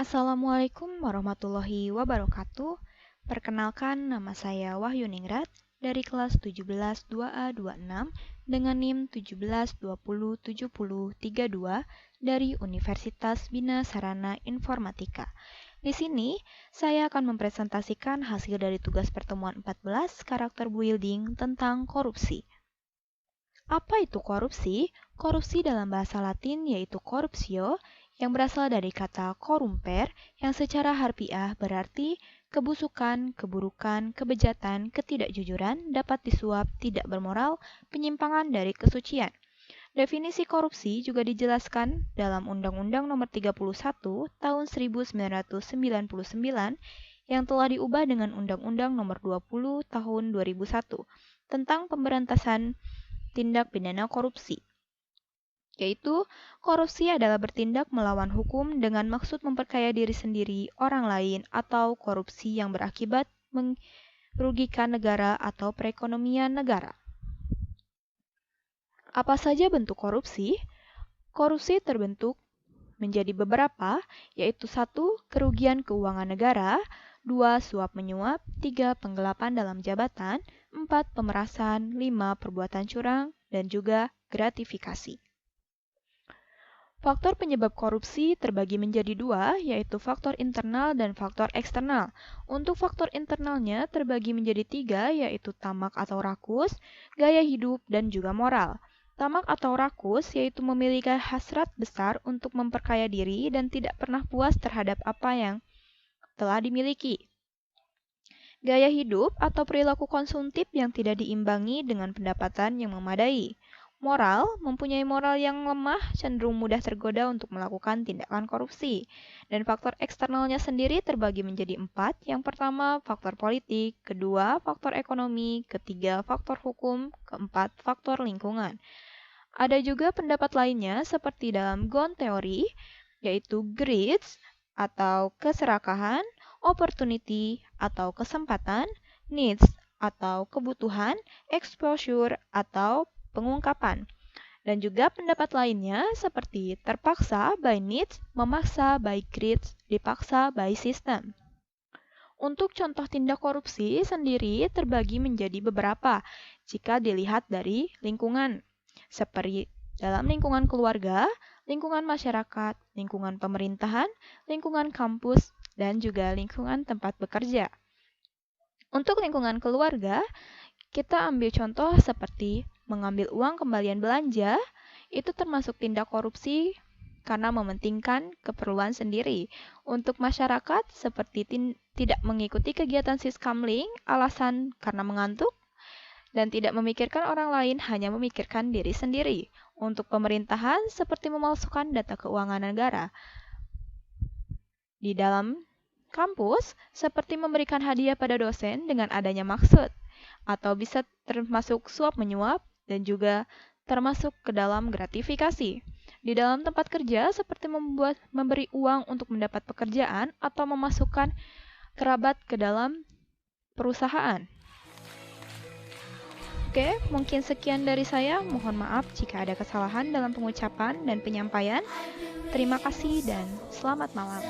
Assalamualaikum warahmatullahi wabarakatuh. Perkenalkan, nama saya Wahyu Ningrat dari kelas 17 2A26 dengan NIM 17207032 dari Universitas Bina Sarana Informatika. Di sini, saya akan mempresentasikan hasil dari tugas pertemuan 14 karakter building tentang korupsi. Apa itu korupsi? Korupsi dalam bahasa Latin yaitu corruptio, yang berasal dari kata corrumper, yang secara harfiah berarti kebusukan, keburukan, kebejatan, ketidakjujuran, dapat disuap, tidak bermoral, penyimpangan dari kesucian. Definisi korupsi juga dijelaskan dalam Undang-Undang Nomor 31 Tahun 1999 yang telah diubah dengan Undang-Undang Nomor 20 Tahun 2001 tentang pemberantasan tindak pidana korupsi. Yaitu, korupsi adalah bertindak melawan hukum dengan maksud memperkaya diri sendiri, orang lain, atau korupsi yang berakibat merugikan negara atau perekonomian negara. Apa saja bentuk korupsi? Korupsi terbentuk menjadi beberapa, yaitu 1. Kerugian keuangan negara, 2. Suap menyuap, 3. Penggelapan dalam jabatan, 4. Pemerasan, 5. Perbuatan curang, dan juga gratifikasi. Faktor penyebab korupsi terbagi menjadi dua, yaitu faktor internal dan faktor eksternal. Untuk faktor internalnya terbagi menjadi 3, yaitu tamak atau rakus, gaya hidup, dan juga moral. Tamak atau rakus yaitu memiliki hasrat besar untuk memperkaya diri dan tidak pernah puas terhadap apa yang telah dimiliki. Gaya hidup atau perilaku konsumtif yang tidak diimbangi dengan pendapatan yang memadai. Moral, mempunyai moral yang lemah cenderung mudah tergoda untuk melakukan tindakan korupsi. Dan faktor eksternalnya sendiri terbagi menjadi 4. Yang pertama, faktor politik, kedua, faktor ekonomi, ketiga, faktor hukum, keempat, faktor lingkungan. Ada juga pendapat lainnya seperti dalam Ghosn Theory, yaitu greed atau keserakahan, opportunity atau kesempatan, needs atau kebutuhan, exposure atau pengungkapan. Dan juga pendapat lainnya seperti terpaksa by needs, memaksa by greed, dipaksa by system. Untuk contoh tindak korupsi sendiri terbagi menjadi beberapa jika dilihat dari lingkungan, seperti dalam lingkungan keluarga, lingkungan masyarakat, lingkungan pemerintahan, lingkungan kampus, dan juga lingkungan tempat bekerja. Untuk lingkungan keluarga, kita ambil contoh seperti mengambil uang kembalian belanja, itu termasuk tindak korupsi karena mementingkan keperluan sendiri. Untuk masyarakat, seperti tidak mengikuti kegiatan siskamling, alasan karena mengantuk, dan tidak memikirkan orang lain, hanya memikirkan diri sendiri. Untuk pemerintahan, seperti memalsukan data keuangan negara. Di dalam kampus, seperti memberikan hadiah pada dosen dengan adanya maksud, atau bisa termasuk suap menyuap, dan juga termasuk ke dalam gratifikasi. Di dalam tempat kerja, seperti memberi uang untuk mendapat pekerjaan, atau memasukkan kerabat ke dalam perusahaan. Oke, mungkin sekian dari saya. Mohon maaf jika ada kesalahan dalam pengucapan dan penyampaian. Terima kasih dan selamat malam.